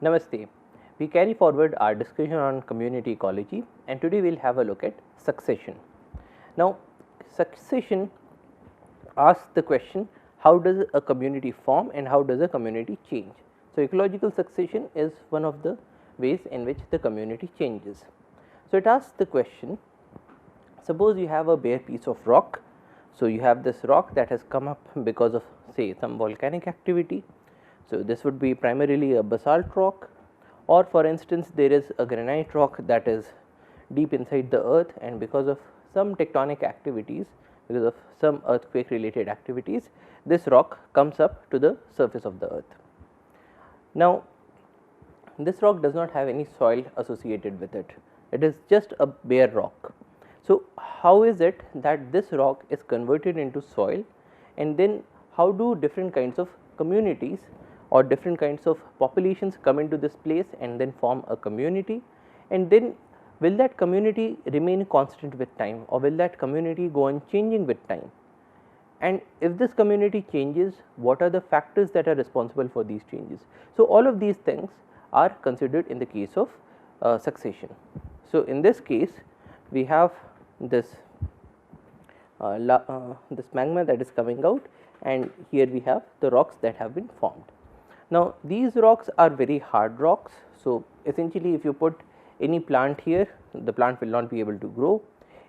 Namaste. We carry forward our discussion on community ecology, and today we will have a look at succession. Now, succession asks the question, how does a community form and how does a community change? So, ecological succession is one of the ways in which the community changes. So, it asks the question, suppose you have a bare piece of rock. So, you have this rock that has come up because of say some volcanic activity. So, this would be primarily a basalt rock, or for instance there is a granite rock that is deep inside the earth, and because of some tectonic activities, because of some earthquake related activities, this rock comes up to the surface of the earth. Now, this rock does not have any soil associated with it, it is just a bare rock. So, how is it that this rock is converted into soil, and then how do different kinds of communities or different kinds of populations come into this place and then form a community, and then will that community remain constant with time, or will that community go on changing with time? And if this community changes, what are the factors that are responsible for these changes? So, all of these things are considered in the case of succession. So, in this case we have this this magma that is coming out, and here we have the rocks that have been formed. Now, these rocks are very hard rocks. So, essentially if you put any plant here, the plant will not be able to grow.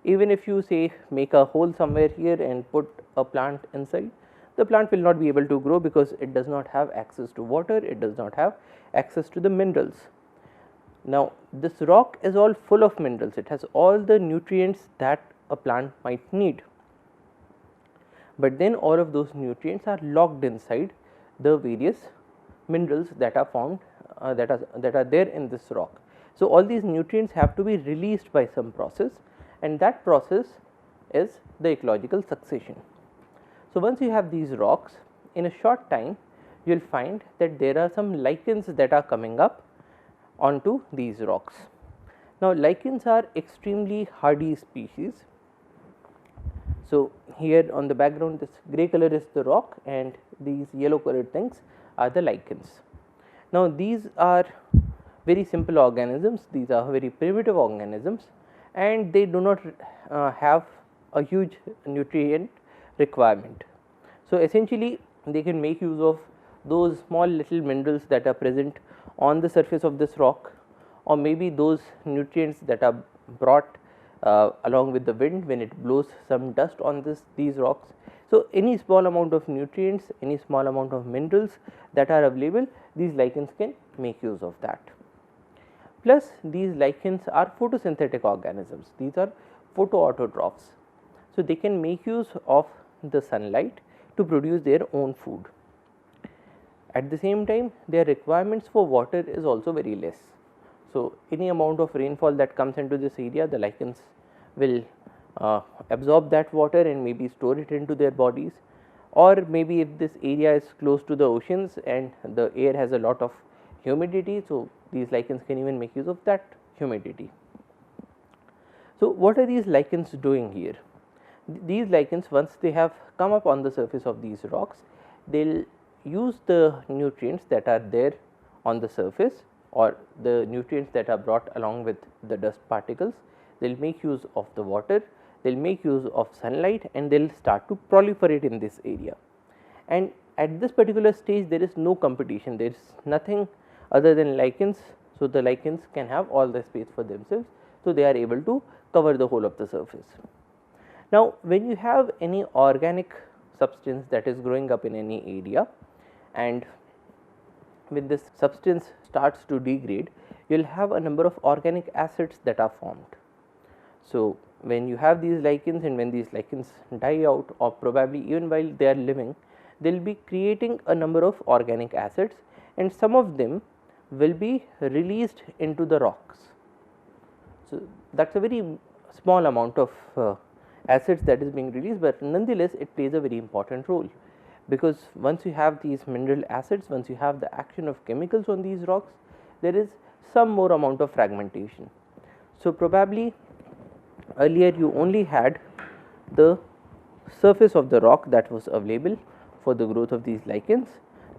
Even if you say make a hole somewhere here and put a plant inside, the plant will not be able to grow because it does not have access to water, it does not have access to the minerals. Now, this rock is all full of minerals, it has all the nutrients that a plant might need, but then all of those nutrients are locked inside the various minerals that are formed that are there in this rock. So, all these nutrients have to be released by some process, and that process is the ecological succession. So, once you have these rocks, in a short time you will find that there are some lichens that are coming up onto these rocks. Now, lichens are extremely hardy species. So, here on the background this grey color is the rock, and these yellow colored things are the lichens. Now, these are very simple organisms, these are very primitive organisms, and they do not have a huge nutrient requirement. So, essentially they can make use of those small little minerals that are present on the surface of this rock, or maybe those nutrients that are brought along with the wind when it blows some dust on these rocks. So, any small amount of nutrients, any small amount of minerals that are available, these lichens can make use of that. Plus, these lichens are photosynthetic organisms, these are photoautotrophs. So, they can make use of the sunlight to produce their own food. At the same time, their requirements for water is also very less. So, any amount of rainfall that comes into this area, the lichens will absorb that water and maybe store it into their bodies, or maybe if this area is close to the oceans and the air has a lot of humidity, so these lichens can even make use of that humidity. So, what are these lichens doing here? These lichens, once they have come up on the surface of these rocks, they will use the nutrients that are there on the surface, or the nutrients that are brought along with the dust particles. They will make use of the water, they will make use of sunlight, and they will start to proliferate in this area. And at this particular stage there is no competition, there is nothing other than lichens. So, the lichens can have all the space for themselves. So, they are able to cover the whole of the surface. Now, when you have any organic substance that is growing up in any area, and when this substance starts to degrade, you will have a number of organic acids that are formed. So, when you have these lichens, and when these lichens die out, or probably even while they are living, they will be creating a number of organic acids, and some of them will be released into the rocks. So, that is a very small amount of acids that is being released, but nonetheless it plays a very important role, because once you have these mineral acids, once you have the action of chemicals on these rocks, there is some more amount of fragmentation. So, probably earlier you only had the surface of the rock that was available for the growth of these lichens.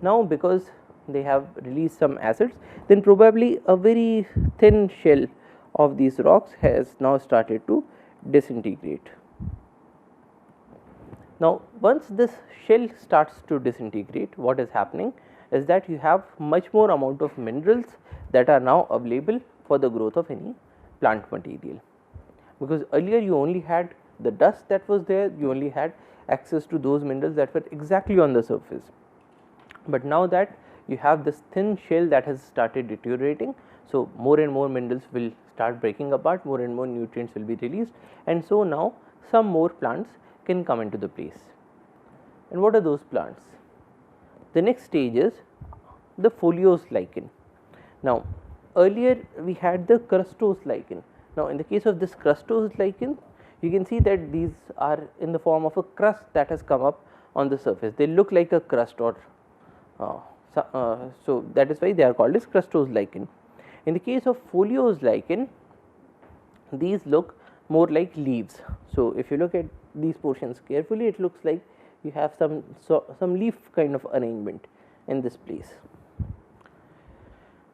Now, because they have released some acids, then probably a very thin shell of these rocks has now started to disintegrate. Now, once this shell starts to disintegrate, what is happening is that you have much more amount of minerals that are now available for the growth of any plant material, because earlier you only had the dust that was there, you only had access to those minerals that were exactly on the surface. But now that you have this thin shell that has started deteriorating, so more and more minerals will start breaking apart, more and more nutrients will be released, and so now some more plants can come into the place. And what are those plants? The next stage is the foliose lichen. Now, earlier we had the crustose lichen. Now, in the case of this crustose lichen, you can see that these are in the form of a crust that has come up on the surface. They look like a crust, or so that is why they are called as crustose lichen. In the case of foliose lichen, these look more like leaves. So, if you look at these portions carefully, it looks like you have some leaf kind of arrangement in this place.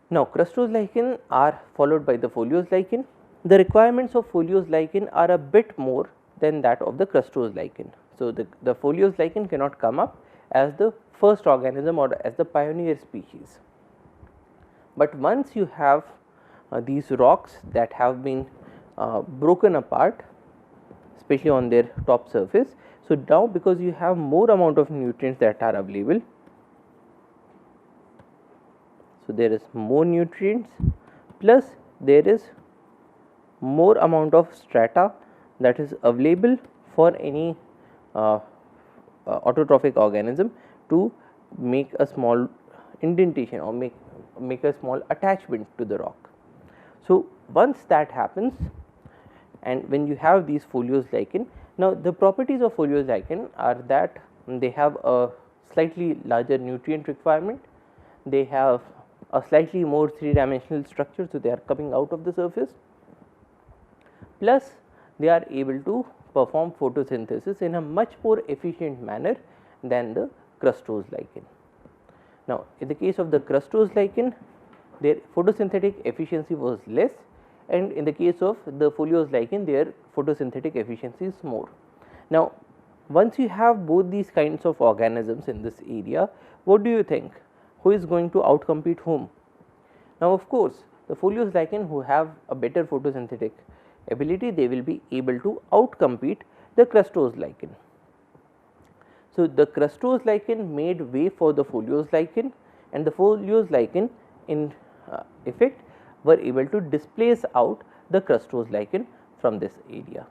Now, crustose lichen are followed by the foliose lichen. The requirements of foliose lichen are a bit more than that of the crustose lichen. So, the foliose lichen cannot come up as the first organism or as the pioneer species. But once you have these rocks that have been broken apart, especially on their top surface, so now because you have more amount of nutrients that are available, so there is more nutrients plus there is more amount of strata that is available for any autotrophic organism to make a small indentation or make a small attachment to the rock. So, once that happens, and when you have these foliose lichen, now the properties of foliose lichen are that they have a slightly larger nutrient requirement, they have a slightly more three-dimensional structure, so they are coming out of the surface, plus they are able to perform photosynthesis in a much more efficient manner than the crustose lichen. Now, in the case of the crustose lichen, their photosynthetic efficiency was less, and in the case of the foliose lichen, their photosynthetic efficiency is more. Now, once you have both these kinds of organisms in this area, what do you think? Who is going to outcompete whom? Now, of course, the foliose lichen who have a better photosynthetic ability, they will be able to outcompete the crustose lichen. So, the crustose lichen made way for the foliose lichen, and the foliose lichen in effect were able to displace out the crustose lichen from this area.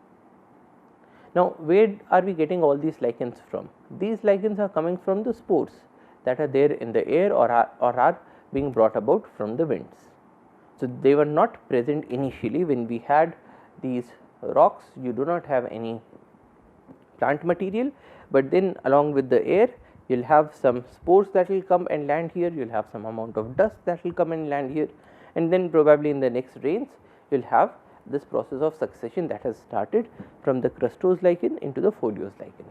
Now, where are we getting all these lichens from? These lichens are coming from the spores that are there in the air or are being brought about from the winds. So, they were not present initially when we had these rocks. You do not have any plant material, but then along with the air you will have some spores that will come and land here, you will have some amount of dust that will come and land here, and then probably in the next rains you will have this process of succession that has started from the crustose lichen into the foliose lichen.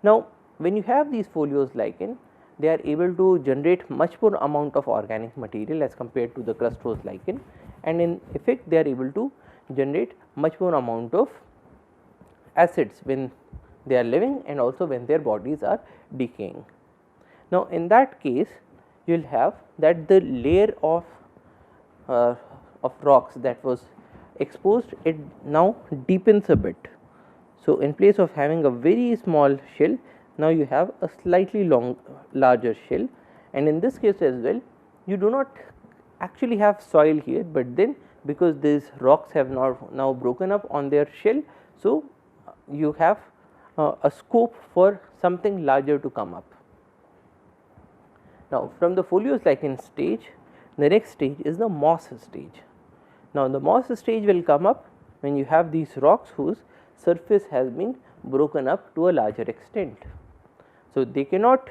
Now, when you have these foliose lichen, they are able to generate much more amount of organic material as compared to the crustose lichen, and in effect they are able to generate much more amount of acids when they are living and also when their bodies are decaying. Now, in that case you will have that the layer of rocks that was exposed, it now deepens a bit. So, in place of having a very small shell, now you have a slightly larger shell, and in this case as well you do not actually have soil here, but then because these rocks have now broken up on their shell, so you have a scope for something larger to come up. Now, from the foliose lichen stage, the next stage is the moss stage. Now, the moss stage will come up when you have these rocks whose surface has been broken up to a larger extent. So, they cannot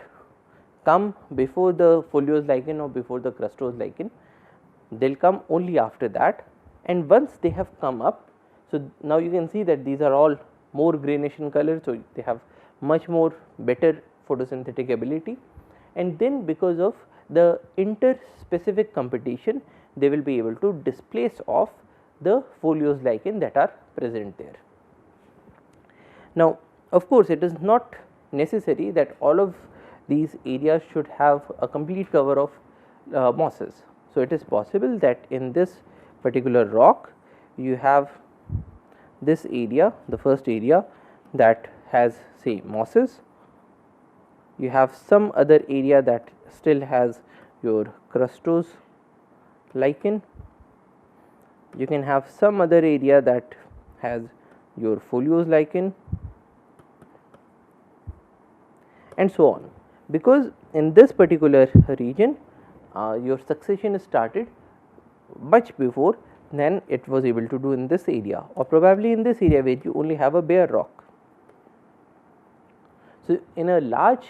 come before the foliose lichen or before the crustose lichen, they will come only after that, and once they have come up, so now you can see that these are all more greenish in color. So, they have much more better photosynthetic ability, and then because of the interspecific competition, they will be able to displace off the foliose lichen that are present there. Now, of course, it is not necessary that all of these areas should have a complete cover of mosses. So, it is possible that in this particular rock you have this area, the first area that has say mosses, you have some other area that still has your crustose lichen, you can have some other area that has your foliose lichen, and so on, because in this particular region your succession started much before than it was able to do in this area, or probably in this area where you only have a bare rock. So, in a large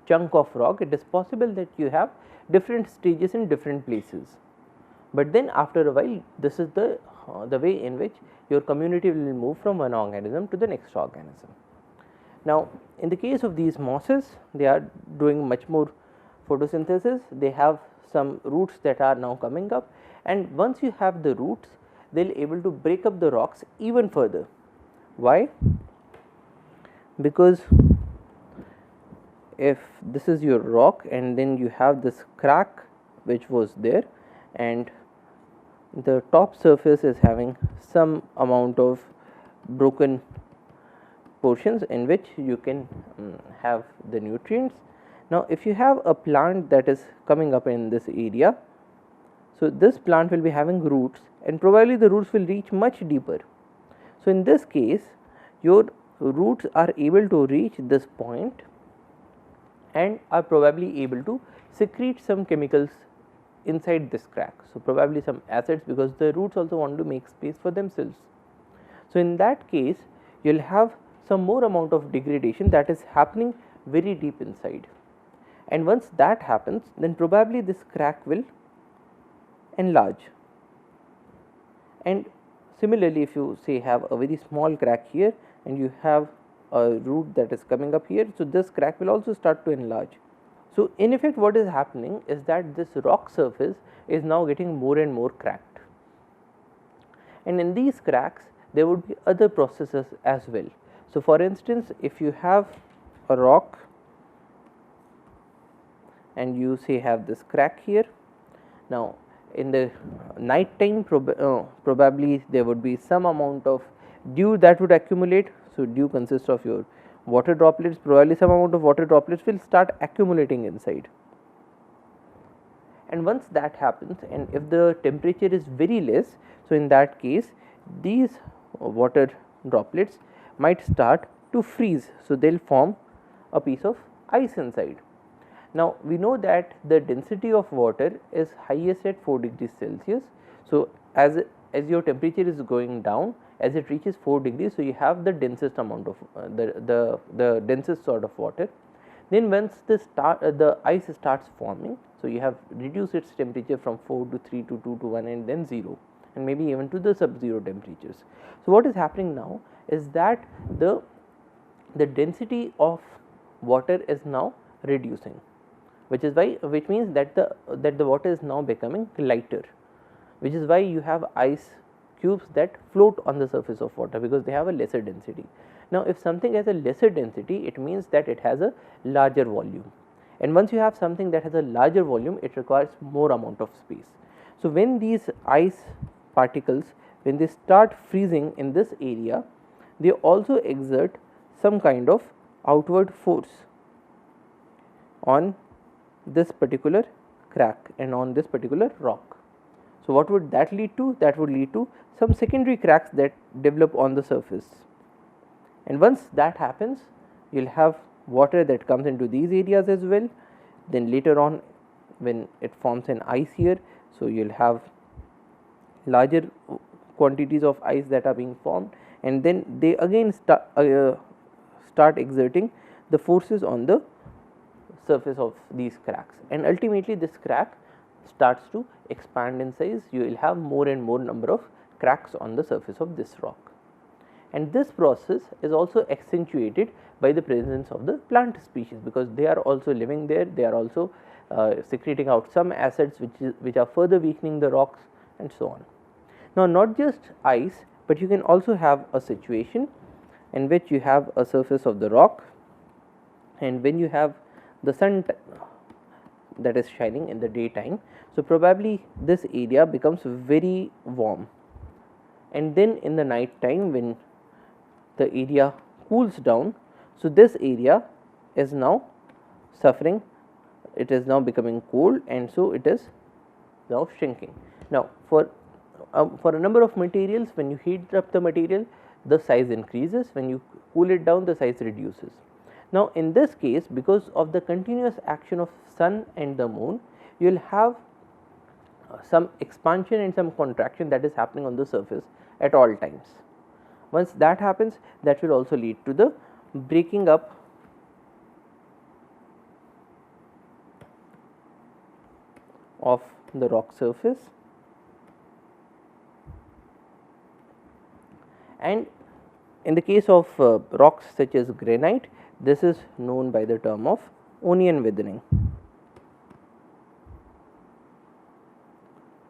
chunk of rock, it is possible that you have different stages in different places, but then after a while this is the way in which your community will move from one organism to the next organism. Now, in the case of these mosses, they are doing much more photosynthesis, they have some roots that are now coming up, and once you have the roots, they will able to break up the rocks even further. Why? Because if this is your rock and then you have this crack which was there, and the top surface is having some amount of broken portions in which you can have the nutrients. Now, if you have a plant that is coming up in this area, so this plant will be having roots, and probably the roots will reach much deeper. So, in this case your roots are able to reach this point and are probably able to secrete some chemicals inside this crack. So, probably some acids, because the roots also want to make space for themselves. So, in that case you will have some more amount of degradation that is happening very deep inside, and once that happens, then probably this crack will enlarge. And similarly, if you say have a very small crack here and you have a root that is coming up here, so this crack will also start to enlarge. So, in effect what is happening is that this rock surface is now getting more and more cracked, and in these cracks there would be other processes as well. So, for instance, if you have a rock and you say have this crack here, now in the night time probably there would be some amount of dew that would accumulate. So, dew consists of your water droplets, probably some amount of water droplets will start accumulating inside, and once that happens, and if the temperature is very less, so in that case these water droplets might start to freeze. So, they will form a piece of ice inside. Now, we know that the density of water is highest at 4 degrees Celsius. So, as your temperature is going down, as it reaches 4 degrees, so you have the densest amount of the densest sort of water. Then once the ice starts forming, so you have reduced its temperature from 4 to 3 to 2 to 1 and then 0, and maybe even to the sub-zero temperatures. So, what is happening now is that the density of water is now reducing, which means that the water is now becoming lighter, which is why you have ice cubes that float on the surface of water, because they have a lesser density. Now, if something has a lesser density, it means that it has a larger volume, and once you have something that has a larger volume, it requires more amount of space. So, when these ice particles, when they start freezing in this area, they also exert some kind of outward force on this particular crack and on this particular rock. So, what would that lead to? That would lead to some secondary cracks that develop on the surface, and once that happens, you will have water that comes into these areas as well. Then later on, when it forms an ice here, so you will have larger quantities of ice that are being formed, and then they again start exerting the forces on the surface of these cracks, and ultimately this crack starts to expand in size. You will have more and more number of cracks on the surface of this rock, and this process is also accentuated by the presence of the plant species, because they are also living there, they are also secreting out some acids which are further weakening the rocks, and so on. Now, not just ice, but you can also have a situation in which you have a surface of the rock, and when you have the sun that is shining in the daytime, so probably this area becomes very warm, and then in the night time when the area cools down, so this area is now suffering, it is now becoming cold, and so it is now shrinking. Now, for a number of materials, when you heat up the material, the size increases, when you cool it down, the size reduces. Now, in this case, because of the continuous action of sun and the moon, you will have some expansion and some contraction that is happening on the surface at all times. Once that happens, that will also lead to the breaking up of the rock surface, and in the case of rocks such as granite, this is known by the term of onion weathering,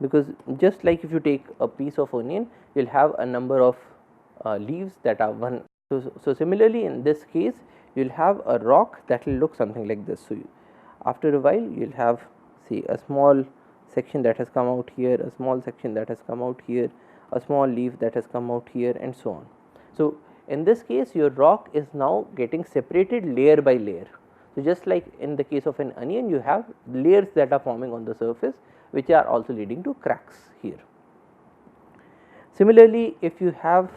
because just like if you take a piece of onion, you will have a number of leaves that are one. So, similarly in this case, you will have a rock that will look something like this. So, after a while you will have, see, a small section that has come out here, a small section that has come out here, a small leaf that has come out here, and so on. So, in this case, your rock is now getting separated layer by layer. So, just like in the case of an onion, you have layers that are forming on the surface, which are also leading to cracks here. Similarly, if you have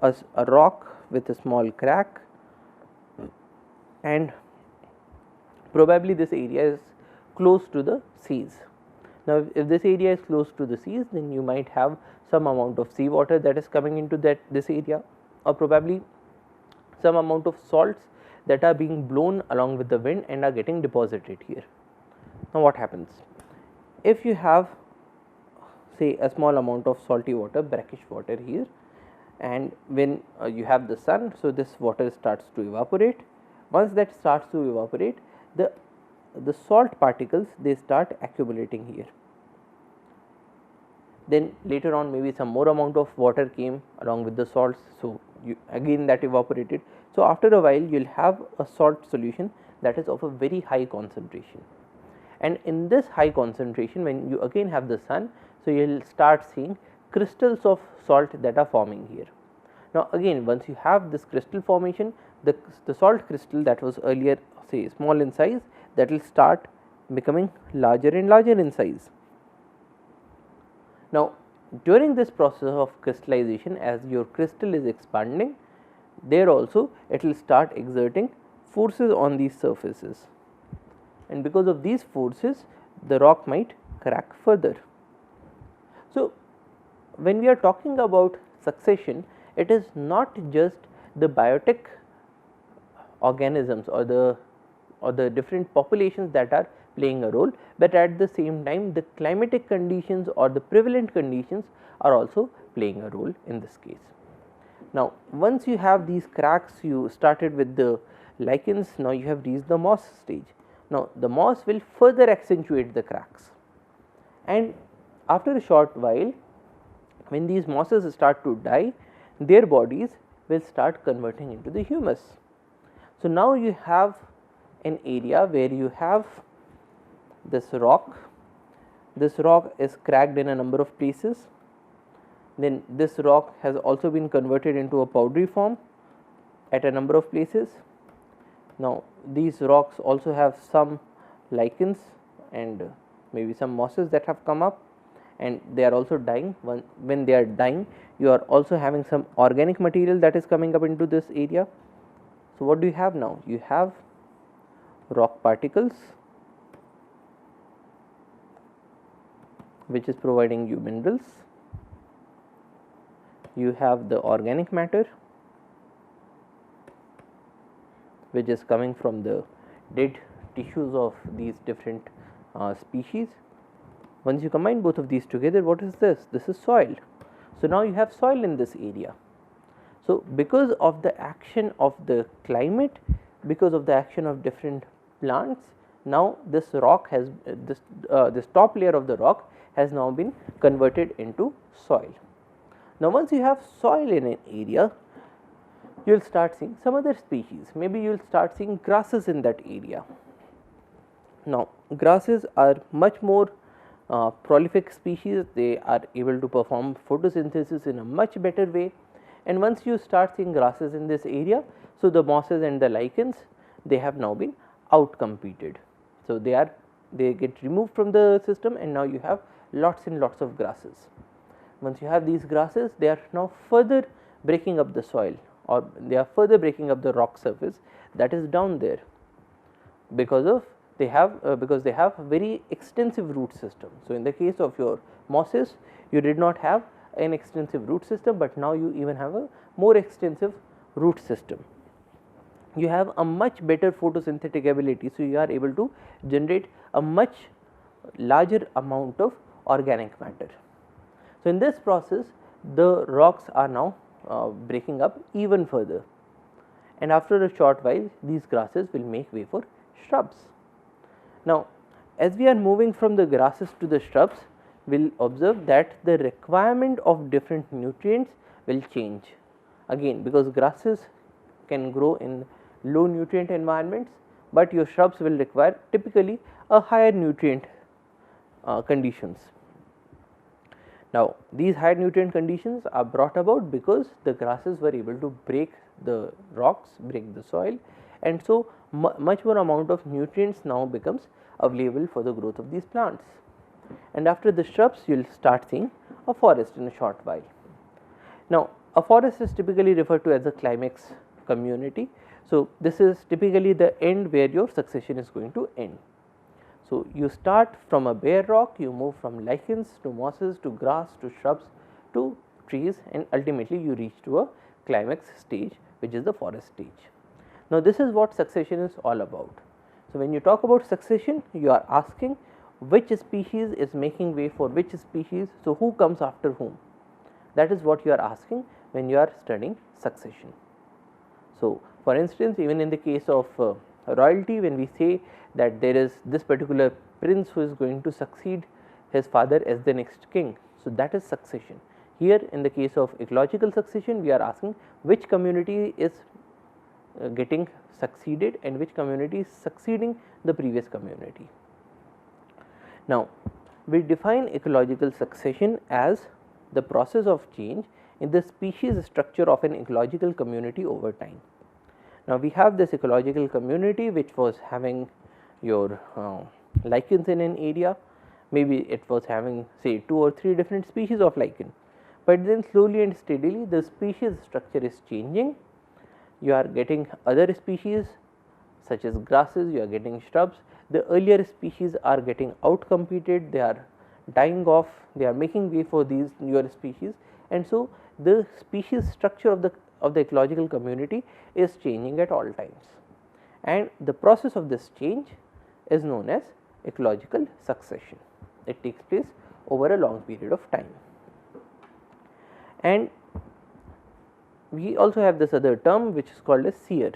a rock with a small crack, and probably this area is close to the seas. Now, if this area is close to the seas, then you might have some amount of seawater that is coming into this area, or probably some amount of salts that are being blown along with the wind and are getting deposited here. Now, what happens? If you have, say, a small amount of salty water, brackish water here, and when you have the sun, so this water starts to evaporate. Once that starts to evaporate, the salt particles, they start accumulating here. Then later on, maybe some more amount of water came along with the salts, so again that evaporated. So, after a while you will have a salt solution that is of a very high concentration, and in this high concentration, when you again have the sun, so you will start seeing crystals of salt that are forming here. Now, again, once you have this crystal formation, the salt crystal that was earlier, say, small in size, that will start becoming larger and larger in size. Now, during this process of crystallization, as your crystal is expanding, there also it will start exerting forces on these surfaces, and because of these forces, the rock might crack further. So, when we are talking about succession, it is not just the biotic organisms or the different populations that are playing a role, but at the same time the climatic conditions or the prevalent conditions are also playing a role in this case. Now, once you have these cracks, you started with the lichens, now you have reached the moss stage. Now, the moss will further accentuate the cracks, and after a short while, when these mosses start to die, their bodies will start converting into the humus. So, now you have an area where you have this rock is cracked in a number of places, then this rock has also been converted into a powdery form at a number of places. Now, these rocks also have some lichens and maybe some mosses that have come up, and they are also dying. When they are dying, you are also having some organic material that is coming up into this area. So, what do you have now? You have rock particles which is providing you minerals, you have the organic matter which is coming from the dead tissues of these different species. Once you combine both of these together, what is this? This is soil. So, now you have soil in this area. So, because of the action of the climate, because of the action of different plants, now this rock has this top layer of the rock has now been converted into soil. Now, once you have soil in an area, you will start seeing some other species, maybe you will start seeing grasses in that area. Now, grasses are much more prolific species, they are able to perform photosynthesis in a much better way, and once you start seeing grasses in this area, so the mosses and the lichens, they have now been out competed. So, they get removed from the system, and now you have lots and lots of grasses. Once you have these grasses, they are now further breaking up the soil, or they are further breaking up the rock surface that is down there, because of they have very extensive root system. So, in the case of your mosses, you did not have an extensive root system, but now you even have a more extensive root system. You have a much better photosynthetic ability. So, you are able to generate a much larger amount of organic matter. So, in this process, the rocks are now breaking up even further, and after a short while these grasses will make way for shrubs. Now, as we are moving from the grasses to the shrubs, we will observe that the requirement of different nutrients will change again, because grasses can grow in low nutrient environments, but your shrubs will require typically a higher nutrient conditions. Now, these higher nutrient conditions are brought about because the grasses were able to break the rocks, break the soil, and so much more amount of nutrients now becomes available for the growth of these plants. And after the shrubs, you will start seeing a forest in a short while. Now, a forest is typically referred to as a climax community. So, this is typically the end where your succession is going to end. So, you start from a bare rock, you move from lichens to mosses to grass to shrubs to trees, and ultimately you reach to a climax stage, which is the forest stage. Now, this is what succession is all about. So, when you talk about succession, you are asking which species is making way for which species. So, who comes after whom? That is what you are asking when you are studying succession. So, for instance, even in the case of royalty, when we say that there is this particular prince who is going to succeed his father as the next king, so that is succession. Here in the case of ecological succession, we are asking which community is getting succeeded and which community is succeeding the previous community. Now, we define ecological succession as the process of change in the species structure of an ecological community over time. Now, we have this ecological community which was having your lichens in an area, maybe it was having say 2 or 3 different species of lichen, but then slowly and steadily the species structure is changing. You are getting other species such as grasses, you are getting shrubs, the earlier species are getting out competed, they are dying off, they are making way for these newer species, and so the species structure of the ecological community is changing at all times, and the process of this change is known as ecological succession. It takes place over a long period of time. And we also have this other term which is called as seer.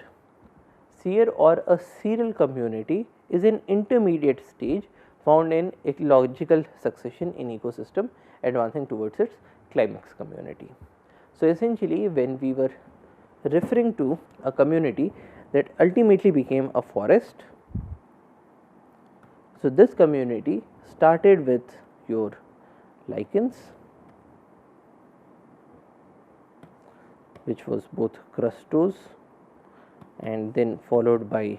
Seer or a serial community is an intermediate stage found in ecological succession in ecosystem advancing towards its climax community. So, essentially when we were referring to a community that ultimately became a forest, so this community started with your lichens, which was both crustose and then followed by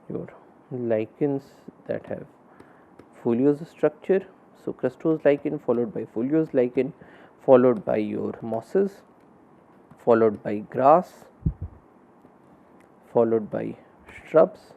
your lichens that have foliose structure. So, crustose lichen followed by foliose lichen, followed by your mosses, followed by grass, followed by shrubs,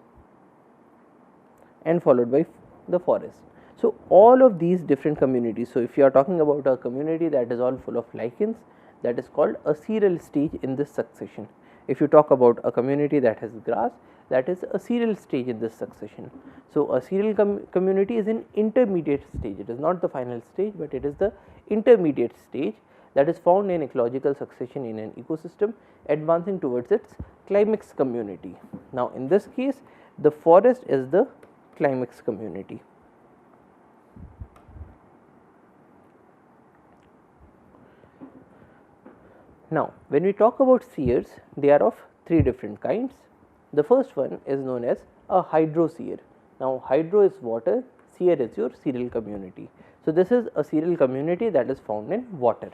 and followed by the forest. So, all of these different communities. So, if you are talking about a community that is all full of lichens, that is called a serial stage in this succession. If you talk about a community that has grass, that is a serial stage in this succession. So, a serial community is an intermediate stage, it is not the final stage, but it is the intermediate stage that is found in ecological succession in an ecosystem advancing towards its climax community. Now, in this case the forest is the Climax community. Now, when we talk about sears, they are of three different kinds. The first one is known as a hydrosear. Now, hydro is water, sear is your cereal community. So, this is a cereal community that is found in water,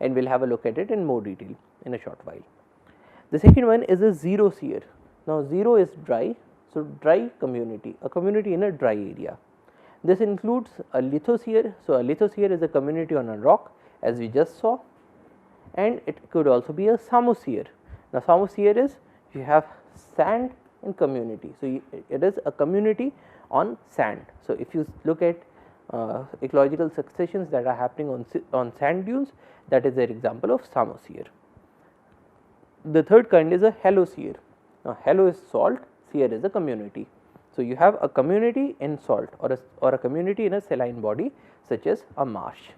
and we will have a look at it in more detail in a short while. The second one is a zero sear. Now, zero is dry, so dry community, a community in a dry area. This includes a lithosphere. So, a lithosphere is a community on a rock, as we just saw, and it could also be a samosphere. Now, samosphere is you have sand in community. So, it is a community on sand. So, if you look at ecological successions that are happening on sand dunes, that is an example of samosphere. The third kind is a halosphere. Now, halo is salt, sphere is a community. So, you have a community in salt or a community in a saline body such as a marsh.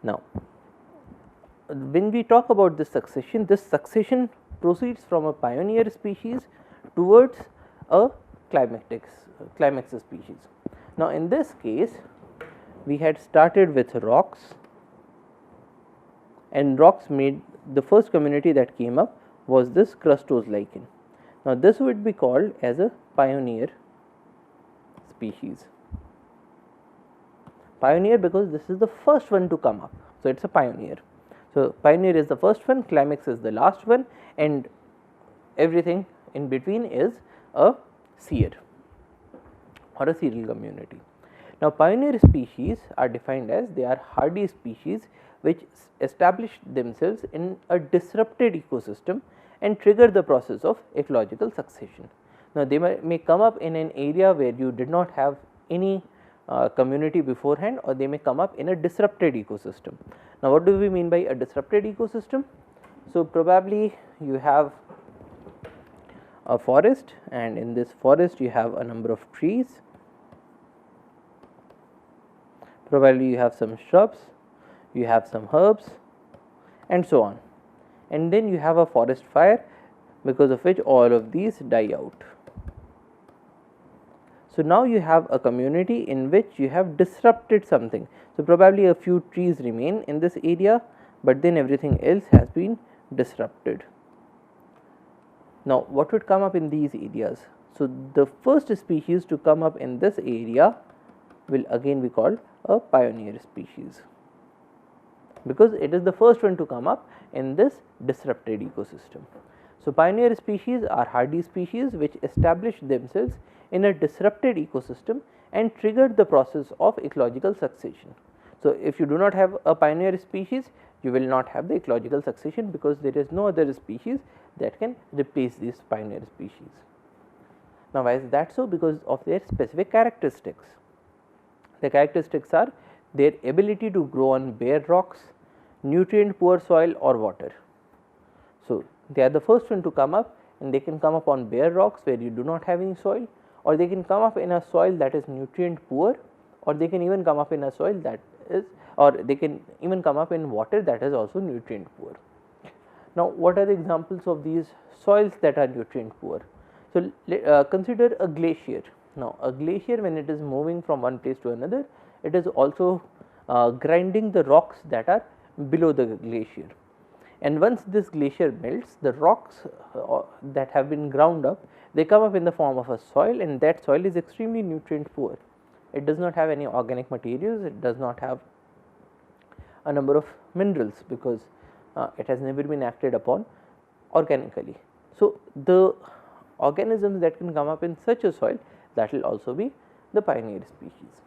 Now, when we talk about this succession proceeds from a pioneer species towards a climax species. Now, in this case, we had started with rocks, and rocks made the first community that came up was this crustose lichen. Now, this would be called as a pioneer species. Pioneer because this is the first one to come up. So, it is a pioneer. So, pioneer is the first one, climax is the last one, and everything in between is a sear or a cereal community. Now, pioneer species are defined as they are hardy species which establish themselves in a disrupted ecosystem and trigger the process of ecological succession. Now, they may come up in an area where you did not have any community beforehand, or they may come up in a disrupted ecosystem. Now, what do we mean by a disrupted ecosystem? So, probably you have a forest, and in this forest you have a number of trees, probably you have some shrubs, you have some herbs and so on, and then you have a forest fire because of which all of these die out. So, now you have a community in which you have disrupted something. So, probably a few trees remain in this area, but then everything else has been disrupted. Now, what would come up in these areas? So, the first species to come up in this area will again be called a pioneer species, because it is the first one to come up in this disrupted ecosystem. So, pioneer species are hardy species which establish themselves in a disrupted ecosystem and trigger the process of ecological succession. So, if you do not have a pioneer species, you will not have the ecological succession, because there is no other species that can replace these pioneer species. Now, why is that so? Because of their specific characteristics. The characteristics are their ability to grow on bare rocks, nutrient poor soil or water. So, they are the first one to come up, and they can come up on bare rocks where you do not have any soil, or they can come up in a soil that is nutrient poor, or they can even come up in a soil that is, or they can even come up in water that is also nutrient poor. Now, what are the examples of these soils that are nutrient poor? So, consider a glacier. Now, a glacier, when it is moving from one place to another, it is also grinding the rocks that are below the glacier, and once this glacier melts, the rocks that have been ground up, they come up in the form of a soil, and that soil is extremely nutrient poor. It does not have any organic materials, it does not have a number of minerals, because it has never been acted upon organically. So, the organisms that can come up in such a soil, that will also be the pioneer species.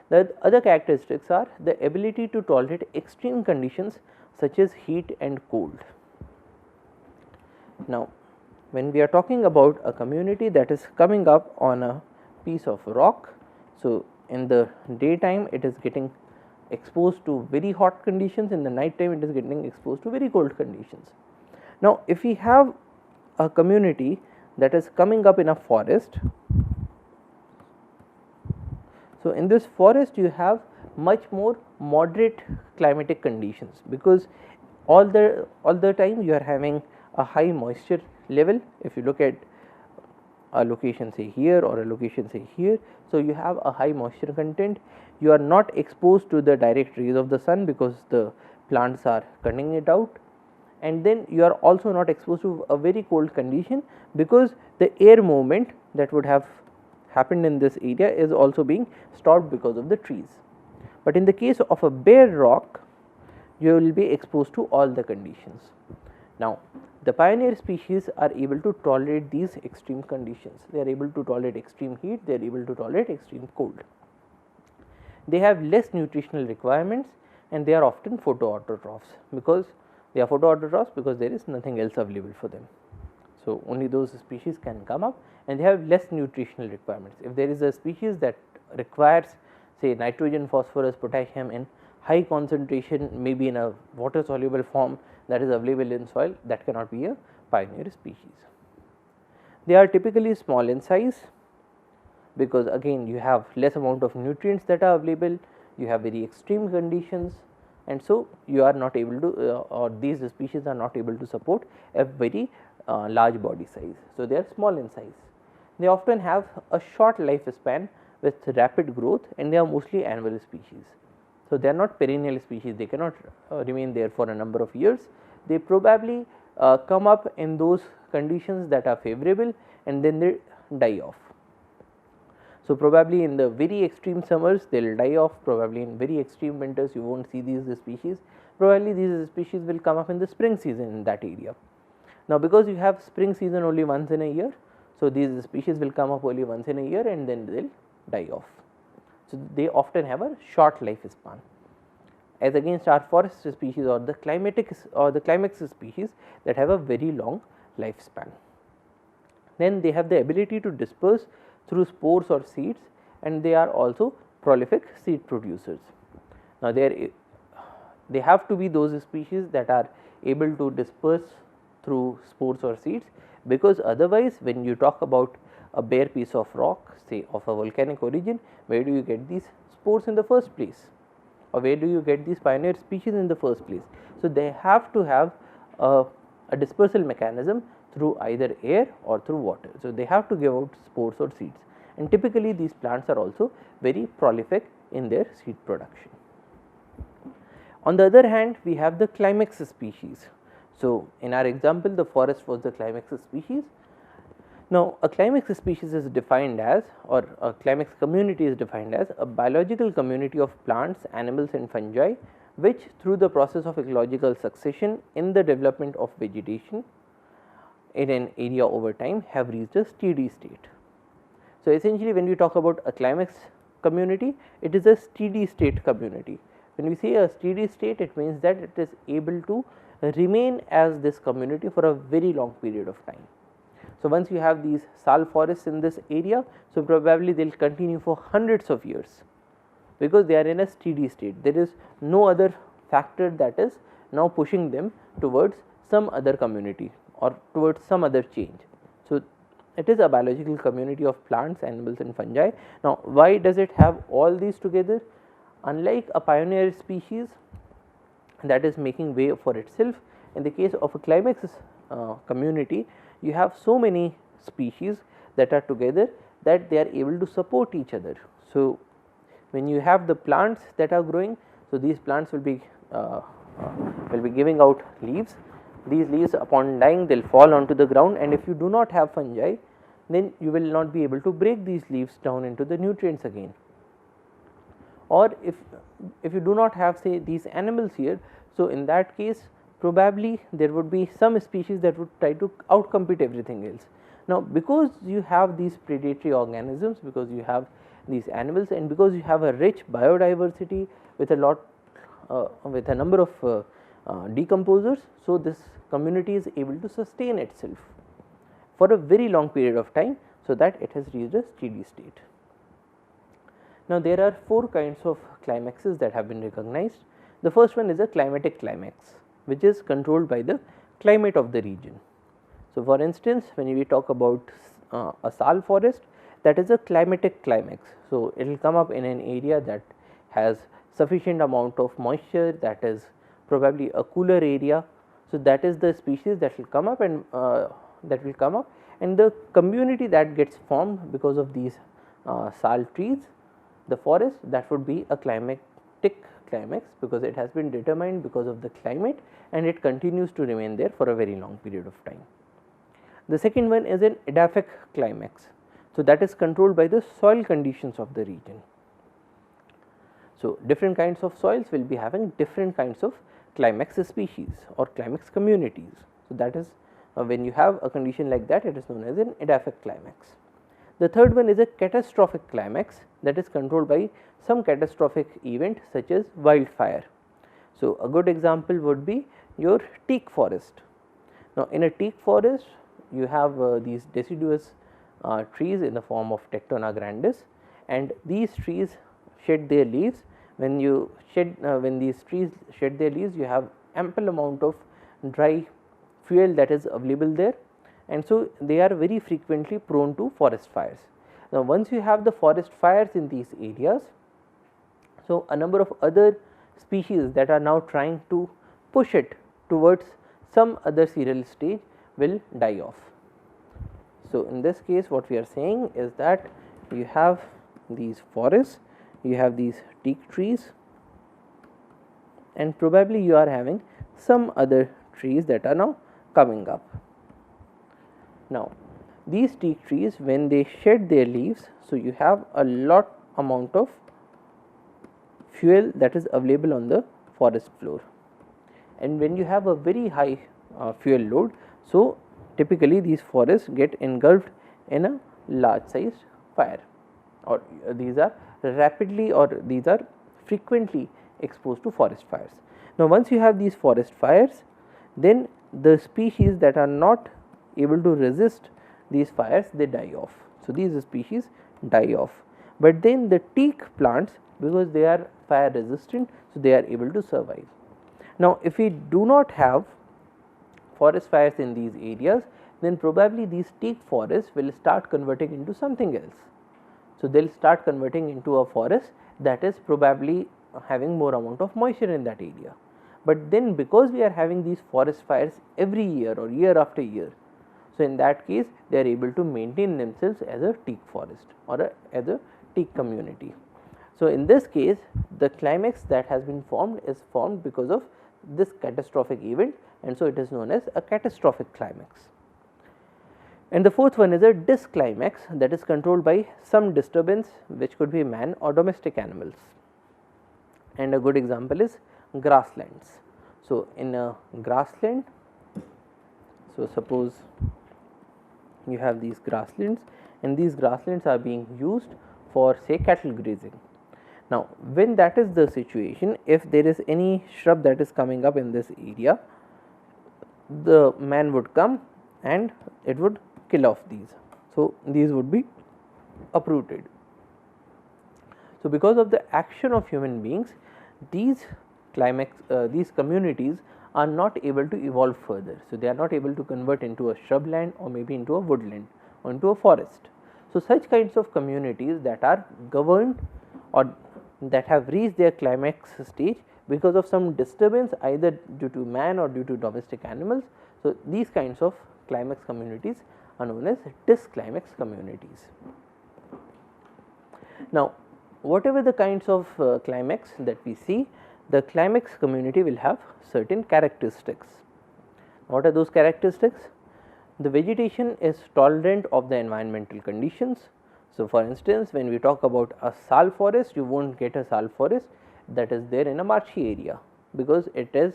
The other characteristics are the ability to tolerate extreme conditions such as heat and cold. Now, when we are talking about a community that is coming up on a piece of rock, so in the daytime it is getting exposed to very hot conditions, in the night time it is getting exposed to very cold conditions. Now, if we have a community that is coming up in a forest, so in this forest you have much more moderate climatic conditions, because all the time you are having a high moisture level. If you look at a location say here or a location say here, so you have a high moisture content, you are not exposed to the direct rays of the sun because the plants are cutting it out, and then you are also not exposed to a very cold condition because the air movement that would have happened in this area is also being stopped because of the trees. But in the case of a bare rock, you will be exposed to all the conditions. Now, the pioneer species are able to tolerate these extreme conditions. They are able to tolerate extreme heat, they are able to tolerate extreme cold. They have less nutritional requirements and they are often photoautotrophs because they are photoautotrophs because there is nothing else available for them. So, only those species can come up and they have less nutritional requirements. If there is a species that requires say nitrogen, phosphorus, potassium in high concentration, maybe in a water soluble form that is available in soil, that cannot be a pioneer species. They are typically small in size because again you have less amount of nutrients that are available, you have very extreme conditions, and so you are not able to or these species are not able to support a very large body size. So, they are small in size. They often have a short lifespan with rapid growth and they are mostly annual species. So, they are not perennial species, they cannot remain there for a number of years. They probably come up in those conditions that are favorable and then they die off. So, probably in the very extreme summers they will die off, probably in very extreme winters you will not see these species, probably these species will come up in the spring season in that area. Now, because you have spring season only once in a year, so these species will come up only once in a year and then they will die off. So, they often have a short lifespan as against our forest species or the climax species that have a very long lifespan. Then they have the ability to disperse through spores or seeds and they are also prolific seed producers. Now, they have to be those species that are able to disperse through spores or seeds, because otherwise when you talk about a bare piece of rock say of a volcanic origin, where do you get these spores in the first place, or where do you get these pioneer species in the first place? So, they have to have a dispersal mechanism through either air or through water. So, they have to give out spores or seeds, and typically these plants are also very prolific in their seed production. On the other hand, we have the climax species. So, in our example the forest was the climax species. Now, a climax species is defined as, or a climax community is defined as, a biological community of plants, animals and fungi which through the process of ecological succession in the development of vegetation in an area over time have reached a steady state. So, essentially when we talk about a climax community, it is a steady state community. When we say a steady state, it means that it is able to remain as this community for a very long period of time. So, once you have these sal forests in this area, so probably they will continue for hundreds of years because they are in a steady state. There is no other factor that is now pushing them towards some other community or towards some other change. So, it is a biological community of plants, animals and fungi. Now, why does it have all these together? Unlike a pioneer species that is making way for itself, in the case of a climax community, you have so many species that are together that they are able to support each other. So, when you have the plants that are growing, so these plants will be giving out leaves. These leaves upon dying they will fall onto the ground, and if you do not have fungi, then you will not be able to break these leaves down into the nutrients again. Or if you do not have say these animals here, so in that case probably there would be some species that would try to outcompete everything else. Now, because you have these predatory organisms, because you have these animals, and because you have a rich biodiversity with a number of decomposers, so this community is able to sustain itself for a very long period of time, so that it has reached a steady state. Now, there are 4 kinds of climaxes that have been recognized. The first one is a climatic climax, which is controlled by the climate of the region. So, for instance, when we talk about a sal forest, that is a climatic climax. So, it will come up in an area that has sufficient amount of moisture, that is probably a cooler area. So, that is the species that will come up, and that will come up, and the community that gets formed because of these sal trees, the forest, that would be a climatic climax, because it has been determined because of the climate and it continues to remain there for a very long period of time. The second one is an edaphic climax. So, that is controlled by the soil conditions of the region. So, different kinds of soils will be having different kinds of climax species or climax communities. So, that is when you have a condition like that, it is known as an edaphic climax. The third one is a catastrophic climax, that is controlled by some catastrophic event such as wildfire. So, a good example would be your teak forest. Now, in a teak forest you have these deciduous trees in the form of Tectona grandis, and these trees shed their leaves. When you shed when these trees shed their leaves, you have ample amount of dry fuel that is available there, and so they are very frequently prone to forest fires. Now, once you have the forest fires in these areas, so a number of other species that are now trying to push it towards some other cereal stage will die off. So, in this case what we are saying is that you have these forests, you have these teak trees, and probably you are having some other trees that are now coming up. Now, these teak trees, when they shed their leaves, so you have a lot amount of fuel that is available on the forest floor, and when you have a very high fuel load, so typically these forests get engulfed in a large sized fire, or these are rapidly or these are frequently exposed to forest fires. Now, once you have these forest fires, then the species that are not able to resist these fires, they die off. So, these species die off, but then the teak plants, because they are fire resistant, so they are able to survive. Now, if we do not have forest fires in these areas, then probably these teak forests will start converting into something else. So, they will start converting into a forest that is probably having more amount of moisture in that area. But then because we are having these forest fires every year or year after year, so in that case they are able to maintain themselves as a teak forest or as a teak community. So, in this case the climax that has been formed is formed because of this catastrophic event, and so it is known as a catastrophic climax. And the fourth one is a dysclimax, that is controlled by some disturbance which could be man or domestic animals, and a good example is grasslands. So, in a grassland, so suppose you have these grasslands, and these grasslands are being used for say cattle grazing. Now, when that is the situation, if there is any shrub that is coming up in this area, the man would come and it would kill off these. So, these would be uprooted. So, because of the action of human beings, these communities are not able to evolve further. So, they are not able to convert into a shrubland or maybe into a woodland or into a forest. So, such kinds of communities that are governed or that have reached their climax stage because of some disturbance either due to man or due to domestic animals. So, these kinds of climax communities are known as dysclimax communities. Now, whatever the kinds of climax that we see, the climax community will have certain characteristics. What are those characteristics? The vegetation is tolerant of the environmental conditions. So, for instance, when we talk about a sal forest, you will not get a sal forest that is there in a marshy area, because it is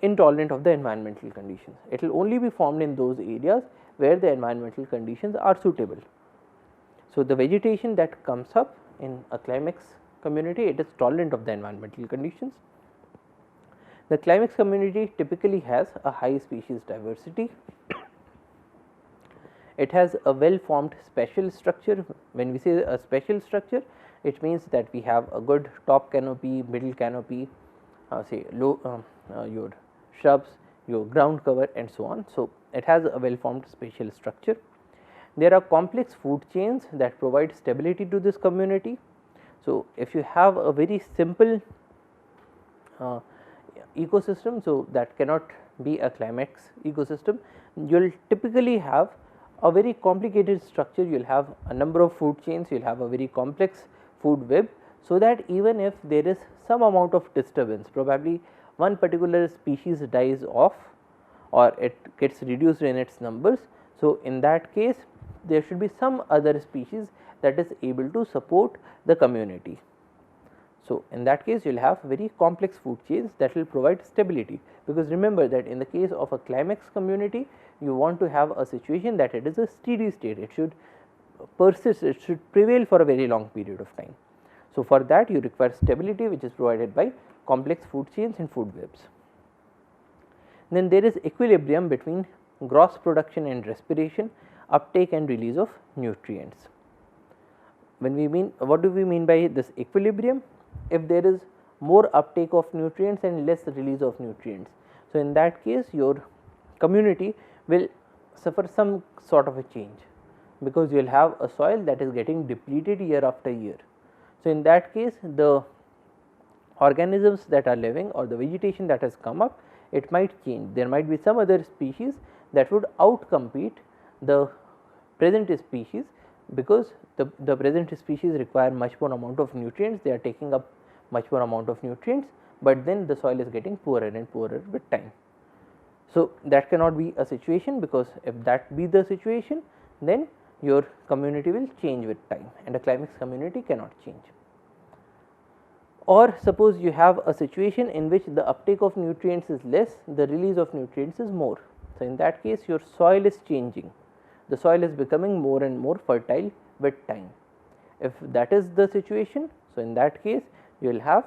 intolerant of the environmental conditions. It will only be formed in those areas where the environmental conditions are suitable. So, the vegetation that comes up in a climax community, it is tolerant of the environmental conditions. The climax community typically has a high species diversity. It has a well formed spatial structure. When we say a spatial structure, it means that we have a good top canopy, middle canopy, say low your shrubs, your ground cover, and so on. So, it has a well formed spatial structure. There are complex food chains that provide stability to this community. So, if you have a very simple ecosystem, so that cannot be a climax ecosystem, you will typically have a very complicated structure, you will have a number of food chains, you will have a very complex food web, so that even if there is some amount of disturbance, probably one particular species dies off or it gets reduced in its numbers. So, in that case there should be some other species that is able to support the community. So, in that case you will have very complex food chains that will provide stability, because remember that in the case of a climax community you want to have a situation that it is a steady state, it should persist, it should prevail for a very long period of time. So, for that you require stability, which is provided by complex food chains and food webs. Then there is equilibrium between gross production and respiration, uptake and release of nutrients. When we mean, what do we mean by this equilibrium? If there is more uptake of nutrients and less release of nutrients, so in that case your community will suffer some sort of a change, because you will have a soil that is getting depleted year after year. So, in that case the organisms that are living or the vegetation that has come up, it might change. There might be some other species that would outcompete the present species, because the present species require much more amount of nutrients, they are taking up much more amount of nutrients, but then the soil is getting poorer and poorer with time. So, that cannot be a situation, because if that be the situation, then your community will change with time and a climax community cannot change. Or suppose you have a situation in which the uptake of nutrients is less, the release of nutrients is more. So, in that case your soil is changing, the soil is becoming more and more fertile with time. If that is the situation, so in that case you will have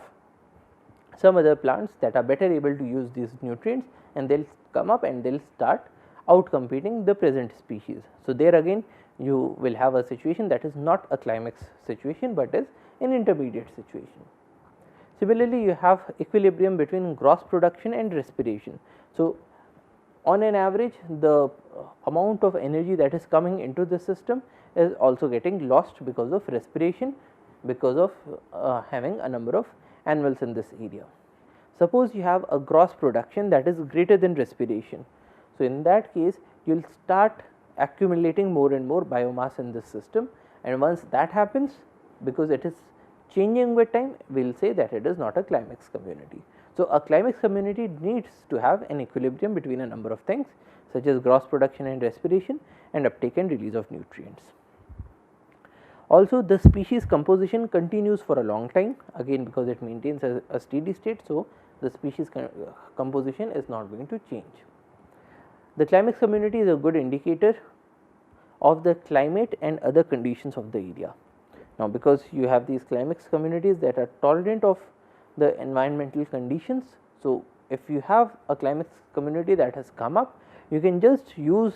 some other plants that are better able to use these nutrients, and they will come up and they will start outcompeting the present species. So, there again you will have a situation that is not a climax situation, but is an intermediate situation. Similarly, you have equilibrium between gross production and respiration. So, on an average the amount of energy that is coming into the system is also getting lost because of respiration, because of having a number of animals in this area. Suppose you have a gross production that is greater than respiration. So, in that case you will start accumulating more and more biomass in this system, and once that happens, because it is changing with time, we will say that it is not a climax community. So, a climax community needs to have an equilibrium between a number of things such as gross production and respiration and uptake and release of nutrients. Also, the species composition continues for a long time, again because it maintains a steady state. So, the species composition is not going to change. The climax community is a good indicator of the climate and other conditions of the area. Now, because you have these climax communities that are tolerant of the environmental conditions. So, if you have a climax community that has come up, you can just use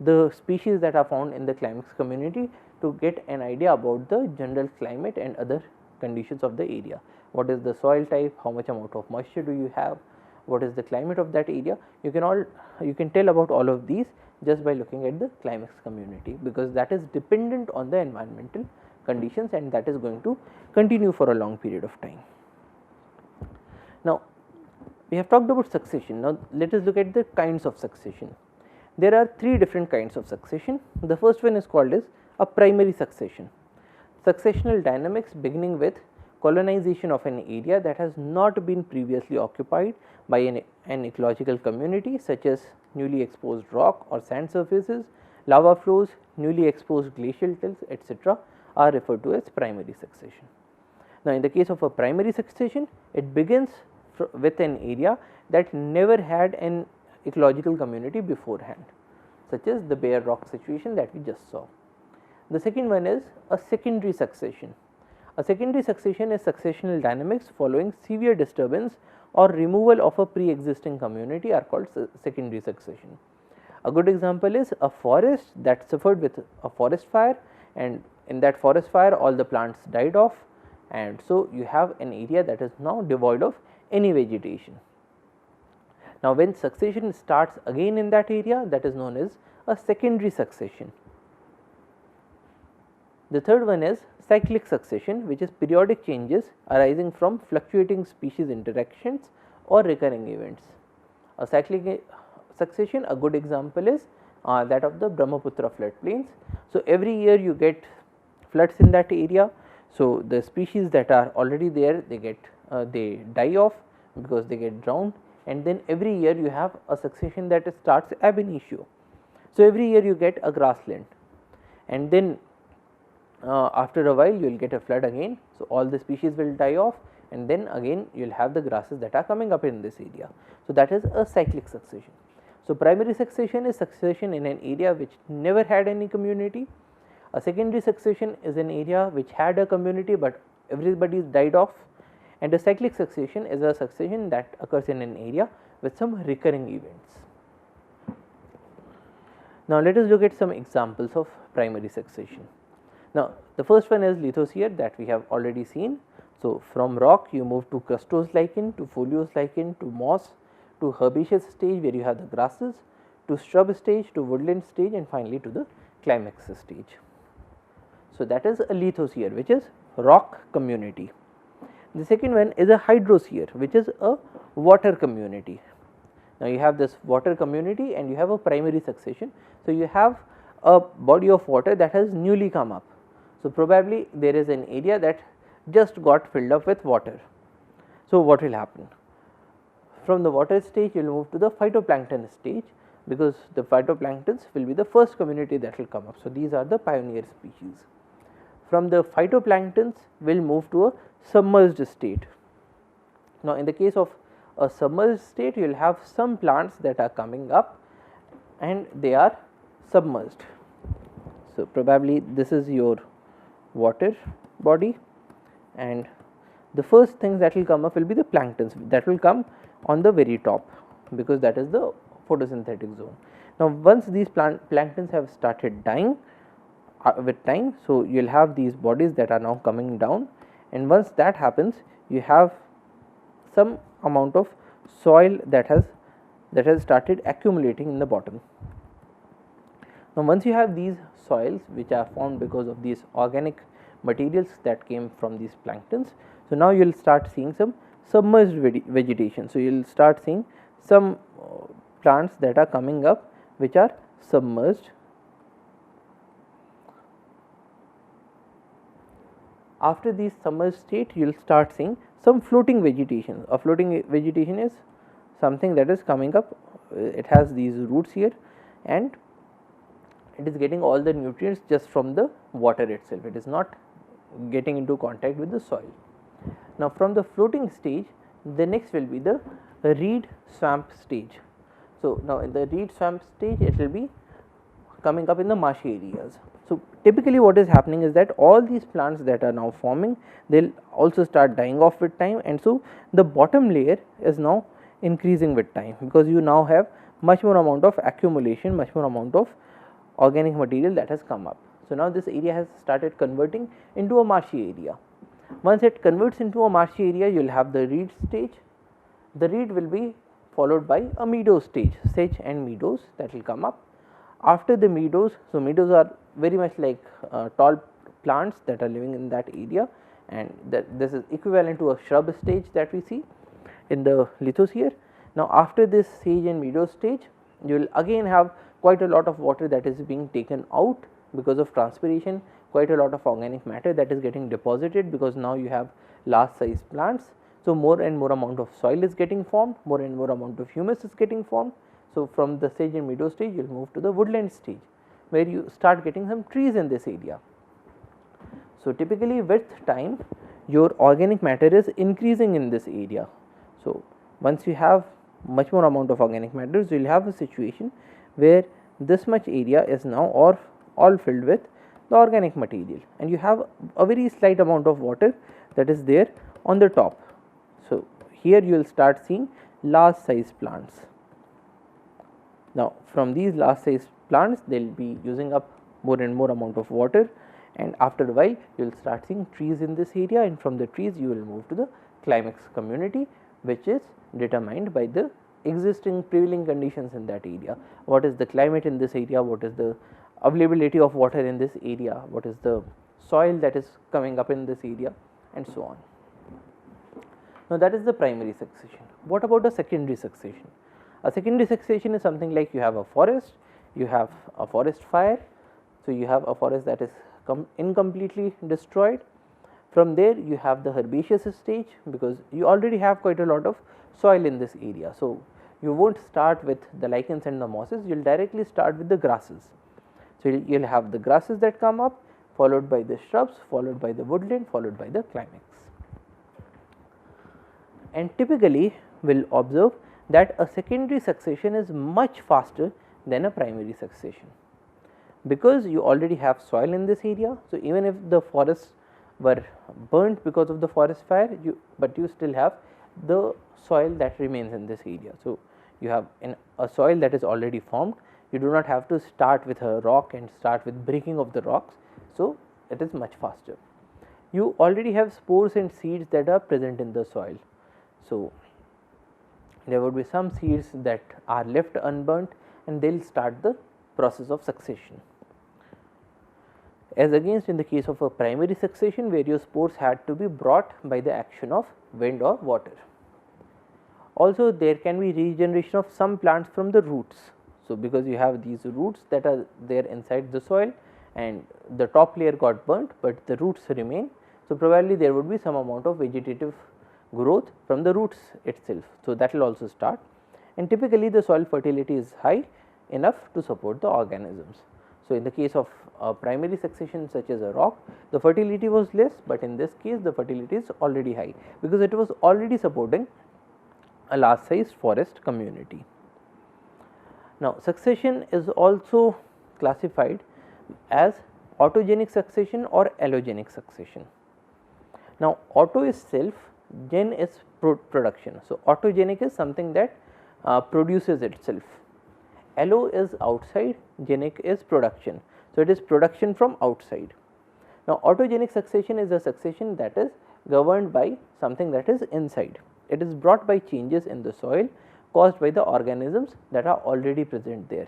the species that are found in the climax community to get an idea about the general climate and other conditions of the area. What is the soil type, how much amount of moisture do you have, what is the climate of that area. You can tell about all of these just by looking at the climax community, because that is dependent on the environmental conditions and that is going to continue for a long period of time. Now, we have talked about succession. Now, let us look at the kinds of succession. There are three different kinds of succession. The first one is called as a primary succession. Successional dynamics beginning with colonization of an area that has not been previously occupied by an ecological community, such as newly exposed rock or sand surfaces, lava flows, newly exposed glacial tilts, etc., are referred to as primary succession. Now, in the case of a primary succession, it begins with an area that never had an ecological community beforehand, such as the bare rock situation that we just saw. The second one is a secondary succession. A secondary succession is successional dynamics following severe disturbance or removal of a pre-existing community are called secondary succession. A good example is a forest that suffered with a forest fire, and in that forest fire all the plants died off, and so you have an area that is now devoid of any vegetation. Now, when succession starts again in that area, that is known as a secondary succession. The third one is cyclic succession, which is periodic changes arising from fluctuating species interactions or recurring events. A cyclic succession, a good example is that of the Brahmaputra floodplains. So, every year you get floods in that area. So, the species that are already there, they die off because they get drowned, and then every year you have a succession that starts ab initio. So, every year you get a grassland, and then after a while you will get a flood again. So, all the species will die off, and then again you will have the grasses that are coming up in this area. So, that is a cyclic succession. So, primary succession is succession in an area which never had any community. A secondary succession is an area which had a community, but everybody died off, and a cyclic succession is a succession that occurs in an area with some recurring events. Now, let us look at some examples of primary succession. Now, the first one is lithosphere that we have already seen. So, from rock you move to crustose lichen, to foliose lichen, to moss, to herbaceous stage where you have the grasses, to shrub stage, to woodland stage, and finally to the climax stage. So, that is a lithosphere, which is rock community. The second one is a hydrosphere, which is a water community. Now, you have this water community and you have a primary succession. So, you have a body of water that has newly come up. So, probably there is an area that just got filled up with water. So, what will happen? From the water stage you will move to the phytoplankton stage, because the phytoplanktons will be the first community that will come up. So, these are the pioneer species. From the phytoplanktons we will move to a submerged state. Now, in the case of a submerged state you will have some plants that are coming up and they are submerged. So, probably this is your water body, and the first things that will come up will be the planktons that will come on the very top, because that is the photosynthetic zone. Now, once these planktons have started dying with time, so you will have these bodies that are now coming down, and once that happens you have some amount of soil that has started accumulating in the bottom. Now, once you have these soils which are formed because of these organic materials that came from these planktons, so now you will start seeing some submerged vegetation. So, you will start seeing some plants that are coming up which are submerged. After this submerged state you will start seeing some floating vegetation. A floating vegetation is something that is coming up, it has these roots here and it is getting all the nutrients just from the water itself, it is not getting into contact with the soil. Now, from the floating stage the next will be the reed swamp stage. So, now in the reed swamp stage it will be coming up in the marshy areas. So, typically what is happening is that all these plants that are now forming, they will also start dying off with time, and so the bottom layer is now increasing with time, because you now have much more amount of accumulation, much more amount of organic material that has come up. So, now this area has started converting into a marshy area. Once it converts into a marshy area, you will have the reed stage. The reed will be followed by a meadow stage, sedge and meadows that will come up. After the meadows, so meadows are very much like tall plants that are living in that area, and this is equivalent to a shrub stage that we see in the lithosphere. Now, after this sedge and meadow stage, you will again have quite a lot of water that is being taken out because of transpiration, quite a lot of organic matter that is getting deposited, because now you have large size plants. So, more and more amount of soil is getting formed, more and more amount of humus is getting formed. So, from the sedge and meadow stage you will move to the woodland stage, where you start getting some trees in this area. So, typically with time your organic matter is increasing in this area. So, once you have much more amount of organic matter, you will have a situation where this much area is now all filled with the organic material, and you have a very slight amount of water that is there on the top. So, here you will start seeing large size plants. Now, from these large size plants they will be using up more and more amount of water, and after a while you will start seeing trees in this area, and from the trees you will move to the climax community, which is determined by the existing prevailing conditions in that area. What is the climate in this area, what is the availability of water in this area, what is the soil that is coming up in this area, and so on. Now, that is the primary succession. What about a secondary succession? A secondary succession is something like you have a forest, you have a forest fire. So, you have a forest that is incompletely destroyed. From there you have the herbaceous stage, because you already have quite a lot of soil in this area. So, you will not start with the lichens and the mosses, you will directly start with the grasses. So, you will have the grasses that come up, followed by the shrubs, followed by the woodland, followed by the climax. And typically we will observe that a secondary succession is much faster than a primary succession, because you already have soil in this area. So, even if the forests were burnt because of the forest fire, but you still have the soil that remains in this area. So, you have a soil that is already formed, you do not have to start with a rock and start with breaking of the rocks. So, it is much faster. You already have spores and seeds that are present in the soil. So, there would be some seeds that are left unburnt and they will start the process of succession, as against in the case of a primary succession where your spores had to be brought by the action of wind or water. Also, there can be regeneration of some plants from the roots. So, because you have these roots that are there inside the soil and the top layer got burnt, but the roots remain. So, probably there would be some amount of vegetative growth from the roots itself. So, that will also start, and typically the soil fertility is high enough to support the organisms. So, in the case of a primary succession such as a rock, the fertility was less, but in this case the fertility is already high, because it was already supporting a large sized forest community. Now, succession is also classified as autogenic succession or allogenic succession. Now, auto is self, gen is production. So, autogenic is something that produces itself, allo is outside, genic is production. So, it is production from outside. Now, autogenic succession is a succession that is governed by something that is inside. It is brought by changes in the soil caused by the organisms that are already present there.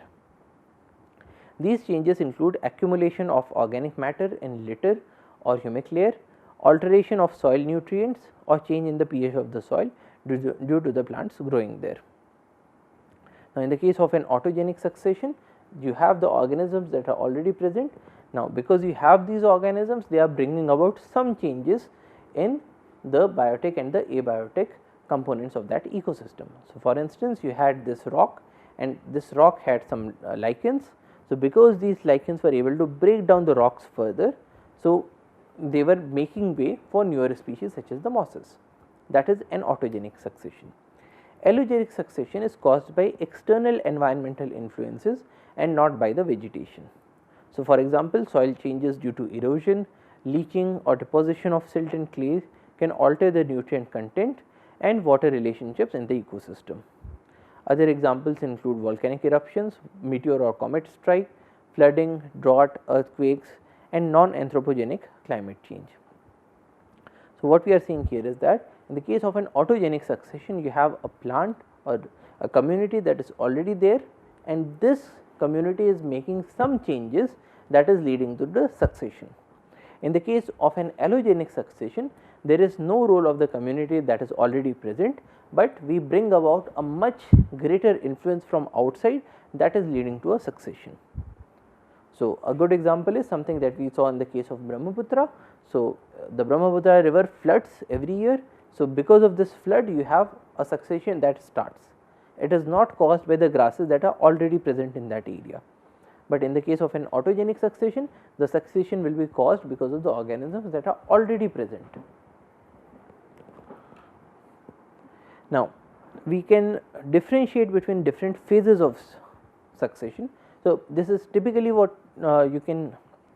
These changes include accumulation of organic matter in litter or humic layer, alteration of soil nutrients, or change in the pH of the soil due to the plants growing there. Now, in the case of an autogenic succession, you have the organisms that are already present. Now, because you have these organisms, they are bringing about some changes in the biotic and the abiotic components of that ecosystem. So, for instance, you had this rock and this rock had some lichens. So, because these lichens were able to break down the rocks further, so they were making way for newer species such as the mosses. That is an autogenic succession. Allogenic succession is caused by external environmental influences and not by the vegetation. So, for example, soil changes due to erosion, leaching or deposition of silt and clay can alter the nutrient content and water relationships in the ecosystem. Other examples include volcanic eruptions, meteor or comet strike, flooding, drought, earthquakes, and non-anthropogenic climate change. So, what we are seeing here is that in the case of an autogenic succession, you have a plant or a community that is already there, and this community is making some changes that is leading to the succession. In the case of an allogenic succession, there is no role of the community that is already present, but we bring about a much greater influence from outside that is leading to a succession. So, a good example is something that we saw in the case of Brahmaputra. So, the Brahmaputra river floods every year. So, because of this flood, you have a succession that starts. It is not caused by the grasses that are already present in that area. But in the case of an autogenic succession, the succession will be caused because of the organisms that are already present. Now, we can differentiate between different phases of succession. So, this is typically what you can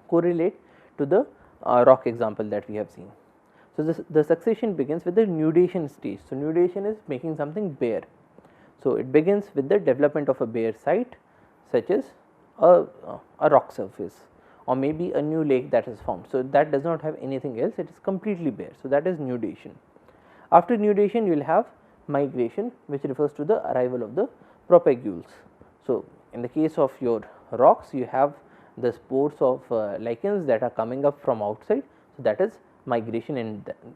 correlate to the rock example that we have seen. So, the succession begins with the nudation stage. So, nudation is making something bare. So, it begins with the development of a bare site such as a rock surface or maybe a new lake that is formed. So, that does not have anything else, it is completely bare. So, that is nudation. After nudation, you will have migration, which refers to the arrival of the propagules. So, in the case of your rocks, you have the spores of lichens that are coming up from outside. So, that is migration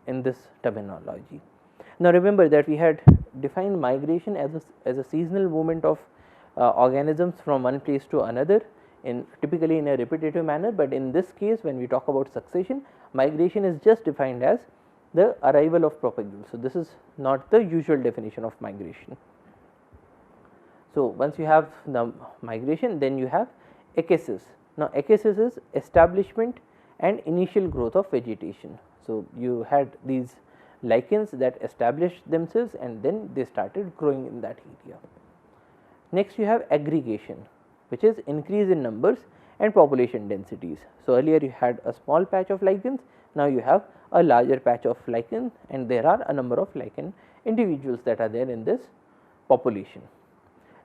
in this terminology. Now, remember that we had defined migration as a seasonal movement of organisms from one place to another in typically in a repetitive manner, but in this case when we talk about succession, migration is just defined as the arrival of propagules. So, this is not the usual definition of migration. So, once you have the migration, then you have echesis. Now, echesis is establishment and initial growth of vegetation. So, you had these lichens that established themselves and then they started growing in that area. Next, you have aggregation, which is increase in numbers and population densities. So, earlier you had a small patch of lichens, now you have a larger patch of lichen, and there are a number of lichen individuals that are there in this population.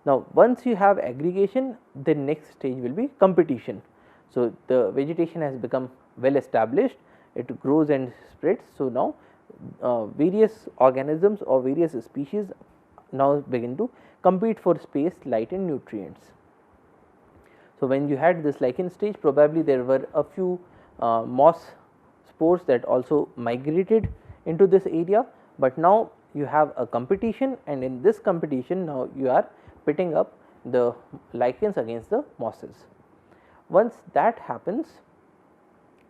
Now, once you have aggregation, the next stage will be competition. So, the vegetation has become well established, it grows and spreads. So, now various organisms or various species now begin to compete for space, light and nutrients. So, when you had this lichen stage, probably there were a few moss spores that also migrated into this area, but now you have a competition, and in this competition now you are pitting up the lichens against the mosses. Once that happens,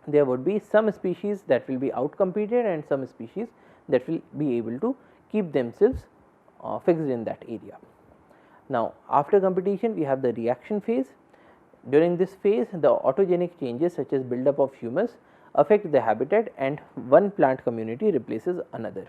there would be some species that will be outcompeted and some species that will be able to keep themselves fixed in that area. Now, after competition we have the reaction phase. During this phase, the autogenic changes such as buildup of humus affect the habitat and one plant community replaces another.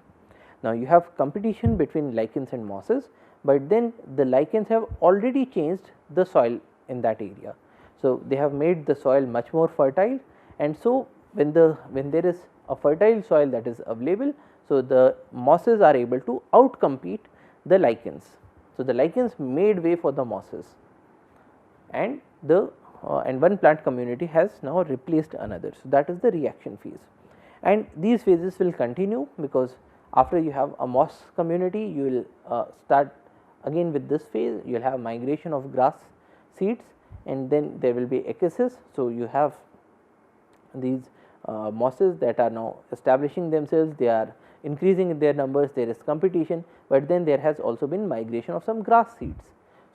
Now, you have competition between lichens and mosses, but then the lichens have already changed the soil in that area. So, they have made the soil much more fertile, and so when there is a fertile soil that is available, so the mosses are able to outcompete the lichens. So, the lichens made way for the mosses, and and one plant community has now replaced another. So, that is the reaction phase, and these phases will continue, because after you have a moss community, you will start again with this phase. You will have migration of grass seeds, and then there will be echesis. So, you have these mosses that are now establishing themselves, they are increasing in their numbers, there is competition, but then there has also been migration of some grass seeds.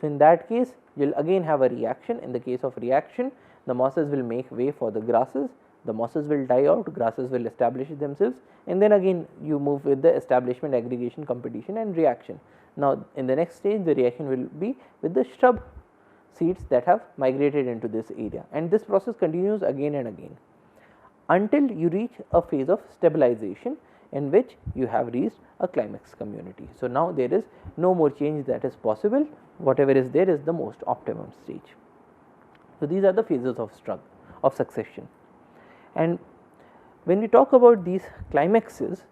So, in that case you will again have a reaction. In the case of reaction, the mosses will make way for the grasses, the mosses will die out, grasses will establish themselves, and then again you move with the establishment, aggregation, competition and reaction. Now, in the next stage the reaction will be with the shrub seeds that have migrated into this area, and this process continues again and again until you reach a phase of stabilization in which you have reached a climax community. So, now there is no more change that is possible, whatever is there is the most optimum stage. So, these are the phases of succession, and when we talk about these climaxes,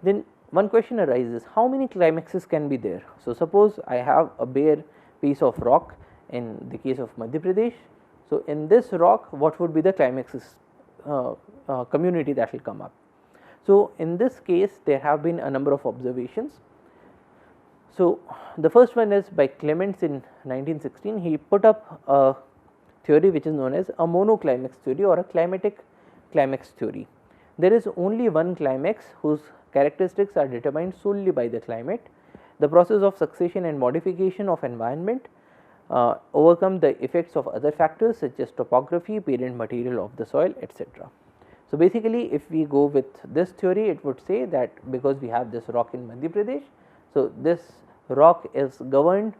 then one question arises, how many climaxes can be there? So, suppose I have a bare piece of rock in the case of Madhya Pradesh. So, in this rock what would be the climaxes community that will come up? So, in this case there have been a number of observations. So, the first one is by Clements in 1916. He put up a theory which is known as a monoclimax theory or a climatic climax theory. There is only one climax whose characteristics are determined solely by the climate. The process of succession and modification of environment overcome the effects of other factors such as topography, parent material of the soil, etc. So, basically if we go with this theory, it would say that because we have this rock in Madhya Pradesh, so this rock is governed,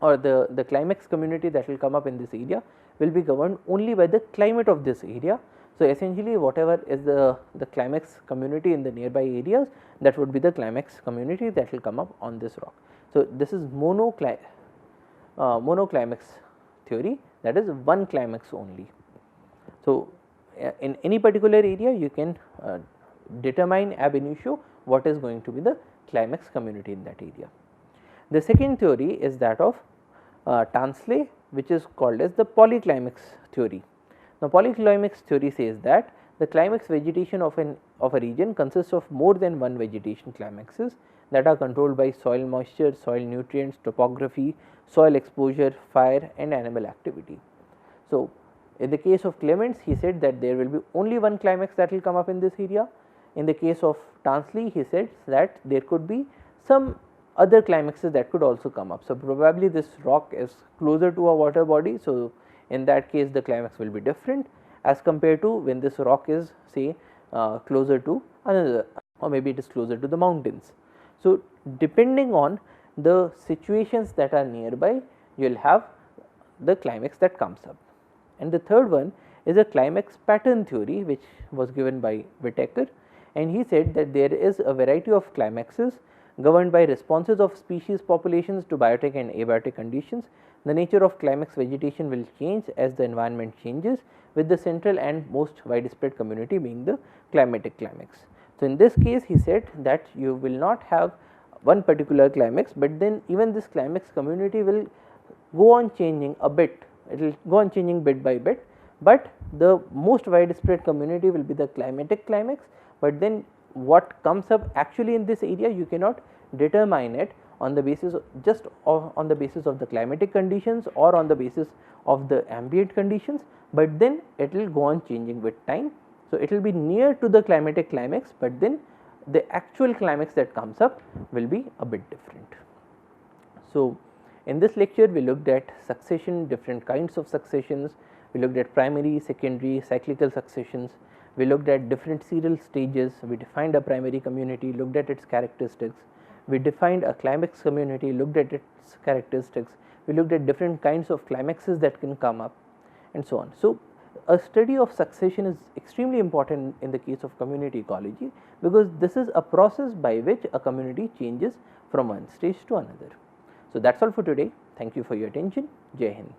or the climax community that will come up in this area will be governed only by the climate of this area. So, essentially whatever is the climax community in the nearby areas, that would be the climax community that will come up on this rock. So, this is monoclimax theory, that is one climax only. So, in any particular area you can determine ab initio what is going to be the climax community in that area. The second theory is that of Tansley, which is called as the polyclimax theory. Now, polyclimax theory says that the climax vegetation of a region consists of more than one vegetation climaxes that are controlled by soil moisture, soil nutrients, topography, soil exposure, fire and animal activity. So, in the case of Clements, he said that there will be only one climax that will come up in this area. In the case of Tansley, he said that there could be some other climaxes that could also come up. So, probably this rock is closer to a water body. So, in that case the climax will be different as compared to when this rock is say closer to another, or maybe it is closer to the mountains. So, depending on the situations that are nearby, you will have the climax that comes up. And the third one is a climax pattern theory, which was given by Whittaker, and he said that there is a variety of climaxes governed by responses of species populations to biotic and abiotic conditions. The nature of climax vegetation will change as the environment changes, with the central and most widespread community being the climatic climax. So, in this case he said that you will not have one particular climax, but then even this climax community will go on changing a bit, it will go on changing bit by bit, but the most widespread community will be the climatic climax. But then what comes up actually in this area, you cannot determine it on the basis of just on the basis of the climatic conditions or on the basis of the ambient conditions, but then it will go on changing with time. So, it will be near to the climatic climax, but then the actual climax that comes up will be a bit different. So, in this lecture we looked at succession, different kinds of successions, we looked at primary, secondary, cyclical successions, we looked at different serial stages, we defined a primary community, looked at its characteristics, we defined a climax community, looked at its characteristics, we looked at different kinds of climaxes that can come up, and so on. So, a study of succession is extremely important in the case of community ecology, because this is a process by which a community changes from one stage to another. So, that is all for today. Thank you for your attention. Jai Hind.